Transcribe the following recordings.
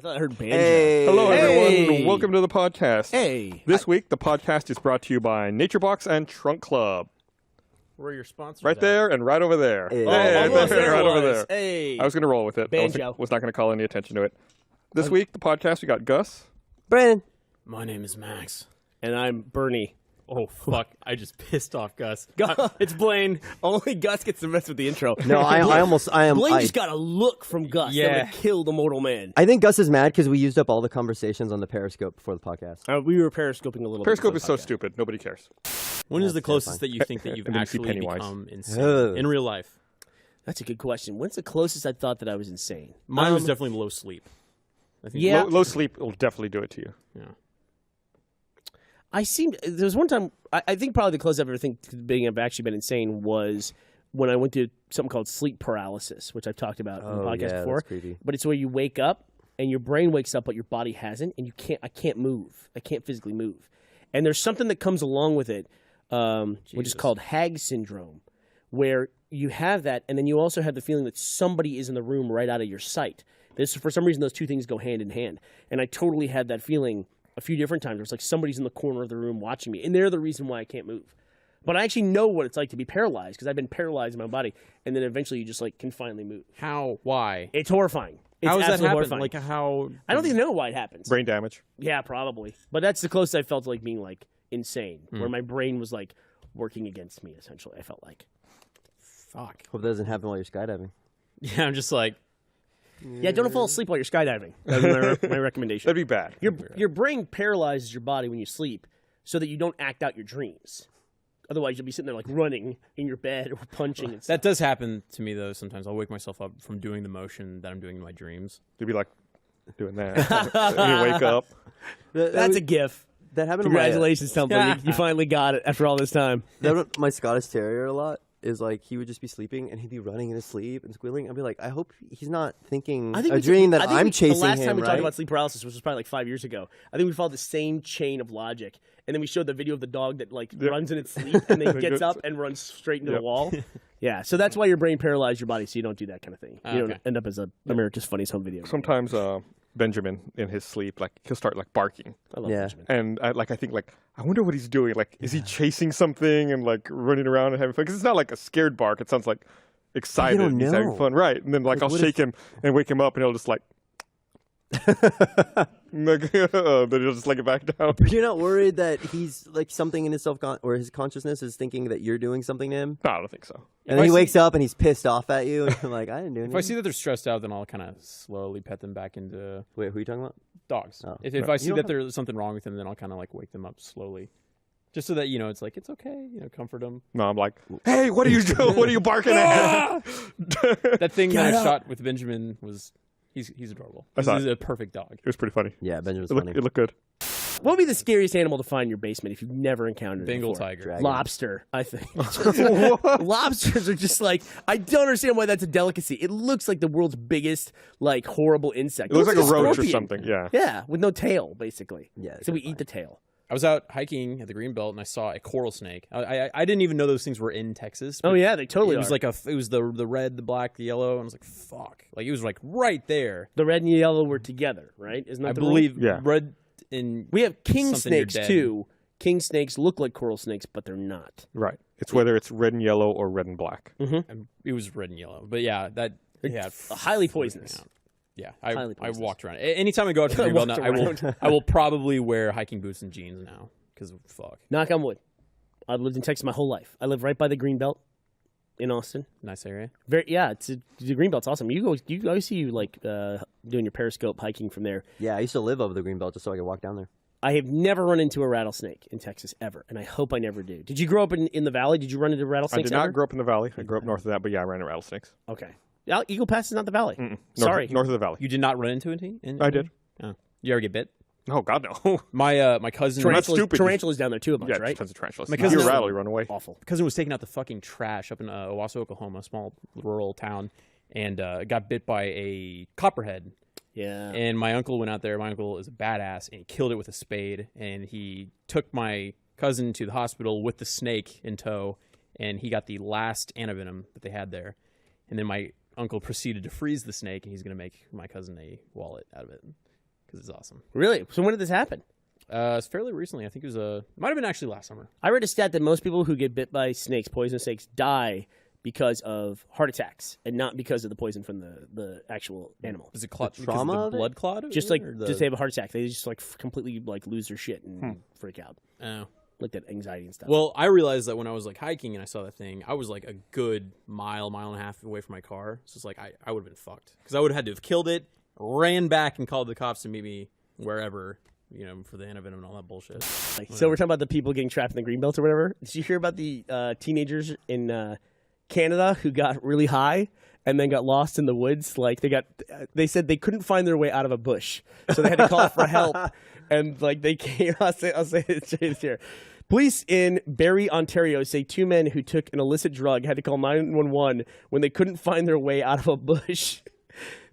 I thought I heard banjo. Hey. Hello, Hey. everyone. Welcome to the podcast. Hey. This week, the podcast is brought to you by NatureBox and Trunk Club. Where are your sponsors Right at? there and right over there. Hey. Almost there right it over was. there. Hey. I was going to roll with it. Banjo. Was not going to call any attention to it. This week, the podcast, we got Gus. Brandon. My name is Max. And I'm Burnie. Oh, fuck. I just pissed off Gus. It's Blaine. Only Gus gets to mess with the intro. No, I am. Blaine just got a look from Gus that would have killed a mortal man. I think Gus is mad because we used up all the conversations on the Periscope before the podcast. We were periscoping a little Periscope bit. is so stupid. Nobody cares. When is the That's closest terrifying. that you think that you've And then you see actually Pennywise. become insane Ugh. in real life? That's a good question. When's the closest I thought that I was insane? Mine was definitely low sleep. I think Yeah. Low sleep will definitely do it to you. Yeah. There was one time, I think probably the closest I've ever think to being I've actually been insane was when I went to something called sleep paralysis, which I've talked about in the podcast before. That's creepy. But it's where you wake up and your brain wakes up, but your body hasn't, and I can't move. I can't physically move. And there's something that comes along with it, which is called Hag syndrome, where you have that, and then you also have the feeling that somebody is in the room right out of your sight. For some reason, those two things go hand in hand. And I totally had that feeling a few different times. It was like somebody's in the corner of the room watching me, and they're the reason why I can't move. But I actually know what it's like to be paralyzed because I've been paralyzed in my body, and then eventually you just like can finally move. How? Why? It's horrifying. It's How does that absolutely happen? horrifying. Like, how? I don't even know why it happens. Brain damage. Yeah, probably. But that's the closest I felt to like being like insane, where my brain was like working against me. Essentially, I felt like. Fuck. Hope that doesn't happen while you're skydiving. Yeah, I'm just like, Yeah, don't fall asleep while you're skydiving. That would be my recommendation. That'd be bad. Your brain paralyzes your body when you sleep so that you don't act out your dreams. Otherwise, you'll be sitting there like running in your bed or punching and stuff. that does happen to me, though, sometimes. I'll wake myself up from doing the motion that I'm doing in my dreams. You'd be like doing that. And you wake up. That's a gif. That happened Congratulations, Tumbler. You finally got it after all this time. My Scottish Terrier a lot is like he would just be sleeping and he'd be running in his sleep and squealing. I'd be like, I hope he's not thinking a dream that I'm chasing him. The last time we right? talked about sleep paralysis, which was probably like 5 years ago, I think we followed the same chain of logic. And then we showed the video of the dog that like runs in its sleep and then gets up and runs straight into the wall. Yeah, so that's why your brain paralyzed your body, so you don't do that kind of thing. You don't end up as a America's Funniest Home Video. Sometimes Benjamin, in his sleep, like he'll start like barking. I love Benjamin. And I think I wonder what he's doing. Like, is he chasing something and like running around and having fun? Because it's not like a scared bark. It sounds like excited. don't He's having know. fun, right? And then like I'll shake him and wake him up, and he'll just like, then he'll just let it back down. You're not worried that he's like something in his or his consciousness is thinking that you're doing something to him, No, I don't think so. and then he wakes up and he's pissed off at you, and you're like, I didn't do anything. If I see that they're stressed out, then I'll kind of slowly pet them back into Wait, who are you talking about? dogs. Oh. If I see don't that there's something wrong with them, then I'll kind of like wake them up slowly. Just so that, it's like, it's okay, comfort them. No, I'm like, hey, what are you doing? What are you barking at? That thing that I shot with Benjamin was, he's adorable. I saw He's it. a perfect dog. It was pretty funny. Yeah, Benjamin's It funny. looked good. What would be the scariest animal to find in your basement if you've never encountered it Bengal before? tiger. Dragon. Lobster, I think. Lobsters are just like, I don't understand why that's a delicacy. It looks like the world's biggest, like, horrible insect. It looks like a roach or scorpion. something. Yeah. Yeah, with no tail, basically. Yeah, So we they're eat the tail. I was out hiking at the Greenbelt and I saw a coral snake. I didn't even know those things were in Texas. Oh, yeah, they totally It was are. like it was the red, the black, the yellow, and I was like, fuck. Like, it was like right there. The red and yellow were together, right? Isn't that I the rule? believe Yeah. red and We have king something you're snakes, dead. too. King snakes look like coral snakes, but they're not. Right. It's whether it's red and yellow or red and black. it was red and yellow. But yeah, Highly poisonous. Yeah, Highly I poisonous. walked around. Anytime I go out to the Greenbelt now, I will probably wear hiking boots and jeans now because fuck. Knock on wood. I've lived in Texas my whole life. I live right by the Greenbelt in Austin. Nice area. The Greenbelt's awesome. I see you like doing your Periscope hiking from there. Yeah, I used to live over the Greenbelt just so I could walk down there. I have never run into a rattlesnake in Texas ever, and I hope I never do. Did you grow up in the valley? Did you run into I rattlesnakes did not ever? grow up in the valley. I grew up north of that, but yeah, I ran into rattlesnakes. Okay. Eagle Pass is not the valley. North of the valley. You did not run into it? I did. Oh. You ever get bit? Oh, God, no. My cousin. stupid. Tarantulas down there too, a bunch, Yeah, right? tons of tarantulas. My If cousin- you rattle, you run away. Awful. cousin was taking out the fucking trash up in Owasso, Oklahoma, a small rural town, and got bit by a copperhead. Yeah. And my uncle went out there. My uncle is a badass, and he killed it with a spade. And he took my cousin to the hospital with the snake in tow, and he got the last antivenom that they had there. And then my uncle proceeded to freeze the snake, and he's going to make my cousin a wallet out of it. because it's awesome. Really? So when did this happen? It's fairly recently. I think it was might have been actually last summer. I read a stat that most people who get bit by snakes, poisonous snakes, die because of heart attacks and not because of the poison from the actual animal. Is it clot? Trauma of the blood clot? Just like just they have a heart attack, they just like completely like lose their shit and freak out, Oh. like that anxiety and stuff. Well, I realized that when I was like hiking and I saw that thing, I was like a good mile and a half away from my car. So it's like I would have been fucked because I would have had to have killed it, ran back and called the cops to meet me wherever, you know, for the antivenom and all that bullshit. So we're talking about the people getting trapped in the greenbelt or whatever. Did you hear about the teenagers in Canada who got really high and then got lost in the woods? Like they said they couldn't find their way out of a bush, so they had to call for help. And like they came, I'll say it here. Police in Barrie, Ontario say 2 men who took an illicit drug had to call 911 when they couldn't find their way out of a bush.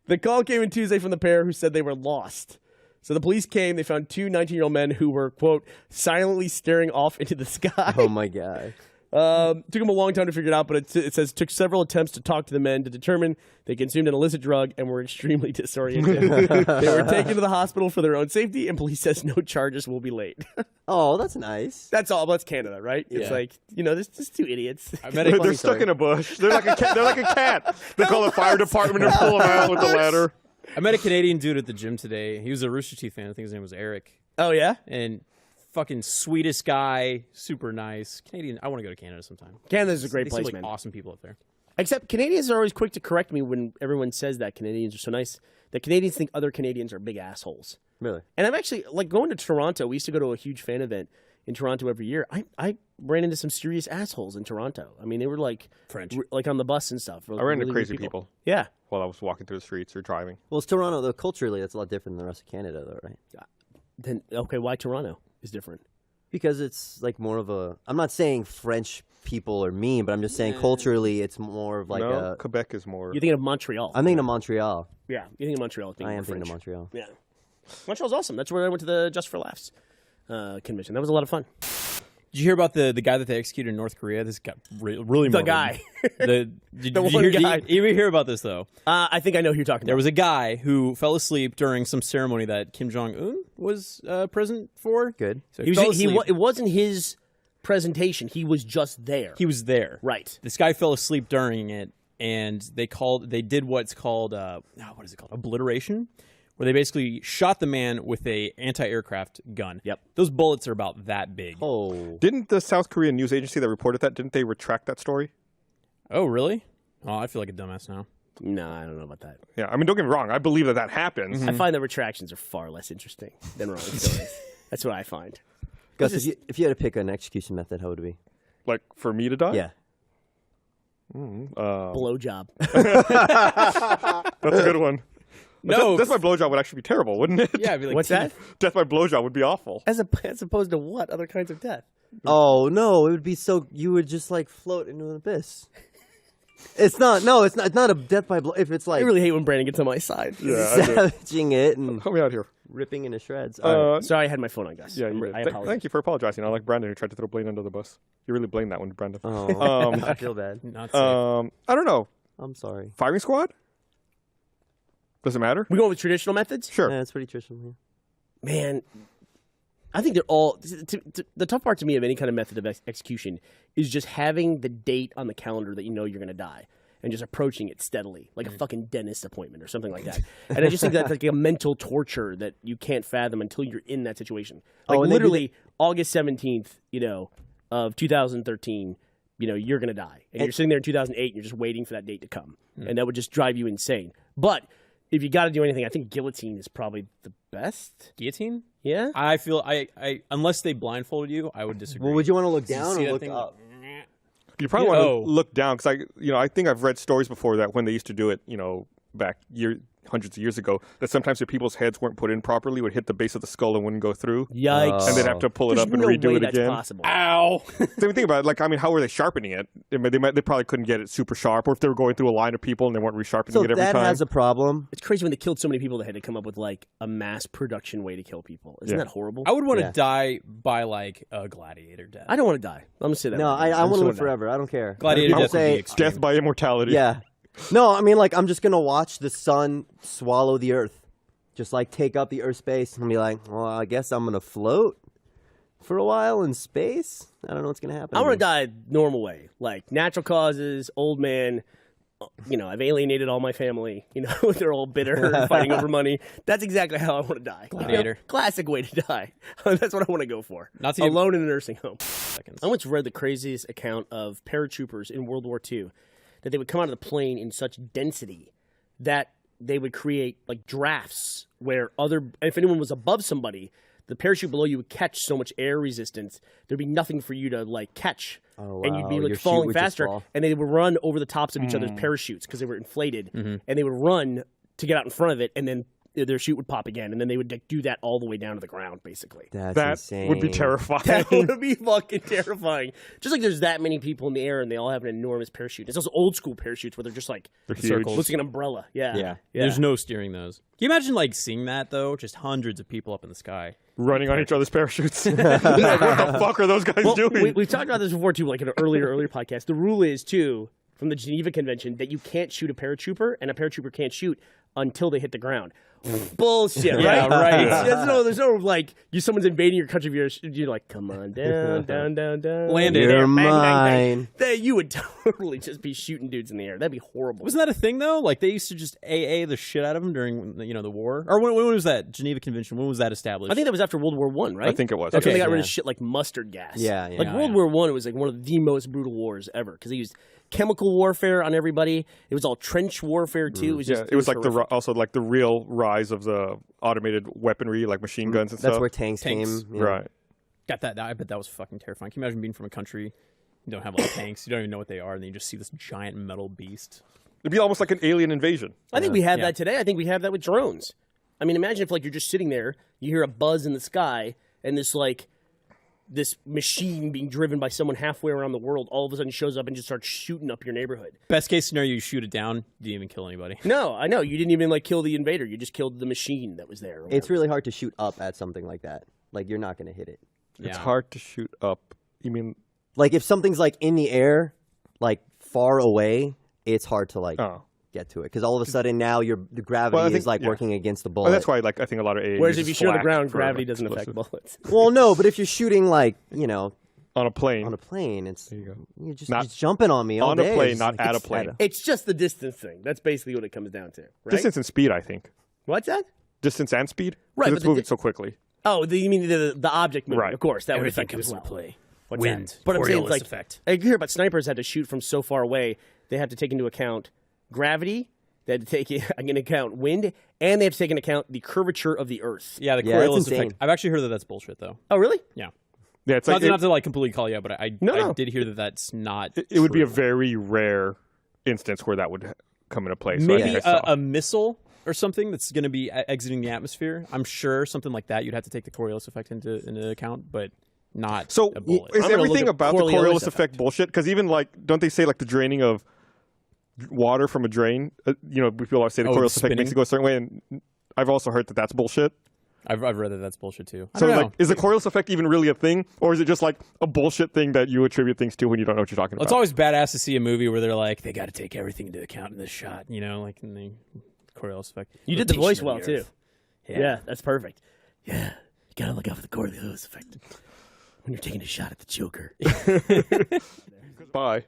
The call came in Tuesday from the pair who said they were lost. So the police came, they found 2 19-year-old men who were, quote, silently staring off into the sky. Oh, my God. Took them a long time to figure it out, but it says it took several attempts to talk to the men to determine they consumed an illicit drug and were extremely disoriented. They were taken to the hospital for their own safety, and police says no charges will be laid. Oh, that's nice. That's all. That's Canada, right? Yeah. It's like, you know, there's just 2 idiots. I met a, They're stuck in a bush. They're like a cat. They're like a cat. They call the fire department and pull them out with the ladder. I met a Canadian dude at the gym today. He was a Rooster Teeth fan. I think his name was Eric. Oh, yeah? And fucking sweetest guy, super nice. Canadian. I want to go to Canada sometime. Canada's a great They place, seem like man. awesome people up there. Except Canadians are always quick to correct me when everyone says that Canadians are so nice. That Canadians think other Canadians are big assholes. Really? And I'm actually, like, going to Toronto. We used to go to a huge fan event in Toronto every year. I ran into some serious assholes in Toronto. I mean, they were like French. like on the bus and stuff. I ran into Really crazy weird people Yeah. while I was walking through the streets or driving. Well, it's Toronto, though. Culturally, that's a lot different than the rest of Canada, though, right? Then okay, why Toronto is different? Because it's like more of a. I'm not saying French people are mean, but I'm just saying culturally, it's more of like no, a. Quebec is more. You're thinking of Montreal. I'm thinking of Montreal. Yeah, you think of Montreal. I am thinking of Montreal. Yeah, Montreal's awesome. That's where I went to the Just for Laughs convention. That was a lot of fun. Did you hear about the guy that they executed in North Korea? This got really morbid. The guy. Did The you one hear, guy. Did you ever hear about this, though? I think I know who you're talking There about. was a guy who fell asleep during some ceremony that Kim Jong-un was present for. Good. So He fell was, asleep. it wasn't his presentation. He was just there. He was there. Right. This guy fell asleep during it, and they did what's called what is it called? Obliteration, where they basically shot the man with a anti-aircraft gun. Yep. Those bullets are about that big. Oh. Didn't the South Korean news agency that reported that, didn't they retract that story? Oh, really? Oh, I feel like a dumbass now. No, I don't know about that. Yeah, I mean, don't get me wrong. I believe that happens. I find that retractions are far less interesting than wrong stories. That's what I find. Gus, if you had to pick an execution method, how would it be? Like, for me to die? Yeah. Blowjob. That's a good one. No, Death by blowjob would actually be terrible, wouldn't it? yeah, I'd be like, What's that? Death by blowjob would be awful. As opposed to what other kinds of death? Oh no, it would be so you would just like float into an abyss. It's not. No, it's not. It's not a death by blow. If it's like I really hate when Brandon gets on my side. Yeah, I do. savaging it and Help me out here. ripping into shreds. All right. Sorry, I had my phone on, Gus. Yeah, you I did. apologize. Thank you for apologizing. I like Brandon who tried to throw Blaine under the bus. You really blamed that one, Brandon. Oh, I feel bad. not safe. I don't know. I'm sorry. Firing squad? Does it matter? We going with traditional methods? Sure. Yeah, it's pretty traditional. Yeah. Man, I think they're all. The tough part to me of any kind of method of execution is just having the date on the calendar that you know you're going to die and just approaching it steadily, like a fucking dentist appointment or something like that. And I just think that's like a mental torture that you can't fathom until you're in that situation. Like and they do literally August 17th, of 2013, you're going to die. And you're sitting there in 2008 and you're just waiting for that date to come. And that would just drive you insane. But if you got to do anything, I think guillotine is probably the best. Guillotine? Yeah? I feel I unless they blindfolded you, I would disagree. Well, would you want to look Did you down see or that look thing? up? You probably want Oh. to look down because I think I've read stories before that when they used to do it, back hundreds of years ago, that sometimes if people's heads weren't put in properly, it would hit the base of the skull and wouldn't go through. Yikes. And they'd have to pull it There's up and no redo way it that's again. possible. Ow! Same thing about it. How were they sharpening it? They probably couldn't get it super sharp, or if they were going through a line of people and they weren't resharpening So it every that time. has a problem. It's crazy when they killed so many people, they had to come up with like a mass production way to kill people. Isn't Yeah. that horrible? I would want to Yeah. die by like a gladiator death. I don't want to die. I'm going to say that. No, right now. I I'm want just to live gonna die. forever. I don't care. Gladiator I would death would be say extreme. Death by immortality. yeah. No, I mean like I'm just gonna watch the sun swallow the earth. just like take up the Earth space and be like, well, I guess I'm gonna float for a while in space. I don't know what's gonna happen. I want to die normal way, like natural causes, old man. I've alienated all my family. They're all bitter, fighting over money. That's exactly how I want to die. Gladiator. Classic way to die. That's what I want to go for. Not to alone in a nursing home. Seconds. I once read the craziest account of paratroopers in World War II, that they would come out of the plane in such density that they would create like drafts where if anyone was above somebody, the parachute below you would catch so much air resistance, there'd be nothing for you to like catch. Oh, wow. And you'd be like Your falling chute would just faster, fall. and they would run over the tops of each other's parachutes because they were inflated, and they would run to get out in front of it, and then their chute would pop again, and then they would like, do that all the way down to the ground, basically. That's That insane. would be terrifying. That would be fucking terrifying. Just like there's that many people in the air, and they all have an enormous parachute. It's those old school parachutes where they're just like They're huge. looks like an umbrella. Yeah. There's no steering those. Can you imagine like seeing that though? Just hundreds of people up in the sky. Running on each other's parachutes. What the fuck are those guys doing? We've talked about this before too, like in an earlier podcast. The rule is too from the Geneva Convention that you can't shoot a paratrooper, and a paratrooper can't shoot until they hit the ground. Bullshit, right? Yeah, right. There's no like someone's invading your country, you're like, come on down, down, down, down. Land it. You're Bang, bang, mine. bang. You would totally just be shooting dudes in the air. That'd be horrible. Wasn't that a thing though? Like they used to just AA the shit out of them during the war. Or when was that Geneva Convention? When was that established? I think that was after World War I, right? I think it was. That's when they got rid yeah. of shit like mustard gas. Yeah. Like World War I was like one of the most brutal wars ever because they used chemical warfare on everybody. It was all trench warfare too. It was just It was like horrific. also like the real rise of the automated weaponry, like machine guns and That's stuff. where tanks came. Yeah. Right. Got that. I bet that was fucking terrifying. Can you imagine being from a country you don't have a lot of tanks, you don't even know what they are, and then you just see this giant metal beast? It'd be almost like an alien invasion. I think we have that today. I think we have that with drones. I mean, imagine if like you're just sitting there, you hear a buzz in the sky, and this machine being driven by someone halfway around the world all of a sudden shows up and just starts shooting up your neighborhood. Best case scenario, you shoot it down, you didn't even kill anybody. No, I know. You didn't even like kill the invader. You just killed the machine that was there. It's really hard to shoot up at something like that. Like you're not going to hit it. It's hard to shoot up. You mean? Like if something's like in the air, like far away, it's hard to like get to it because all of a sudden now the gravity is like working against the bullet. Well, that's why I think a lot of AA. Whereas if you shoot on the ground, gravity doesn't affect bullets. Well, no, but if you're shooting like on a plane, it's there you go. you're just jumping on me all On day. a plane, It's not like, at a it's plane. It's just the distance thing. That's basically what it comes down to, right? Distance and speed, I think. What's that? Distance and speed. Right, Because but it's the moving so quickly. Oh, you mean the object movement? Right. Of course, that would Everything affect it comes as into well. play. What's Wind, that? But I'm saying, Coriolis like, effect. I hear about snipers had to shoot from so far away. They have to take into account gravity. They had to take into account wind, and they have to take into account the curvature of the Earth. Yeah, the Yeah, that's Coriolis insane. effect. I've actually heard that that's bullshit, though. Oh, really? Yeah. Yeah, it's like Not to like completely call you out, but I No. did hear that that's not. it would be a true. very rare instance where that would come into play. So I Maybe think I saw. a missile or something that's going to be exiting the atmosphere. I'm sure something like that. You'd have to take the Coriolis effect into account, but not So a bullet. is I'm gonna everything look up about the Coriolis Coriolis effect bullshit? Because even like, don't they say like the draining of water from a drain? People always say the Oh, Coriolis the effect makes spinning? it go a certain way, and I've also heard that that's bullshit. I've read that that's bullshit too. I So don't know. like, is the Coriolis effect even really a thing, or is it just like a bullshit thing that you attribute things to when you don't know what you're talking Well, it's about? always badass to see a movie where they're like, they got to take everything into account in this shot, like in the Coriolis effect. You did the Rotation voice of well, the too. Earth. Yeah, that's perfect. Yeah, you gotta look out for the Coriolis effect when you're taking a shot at the Joker. Bye.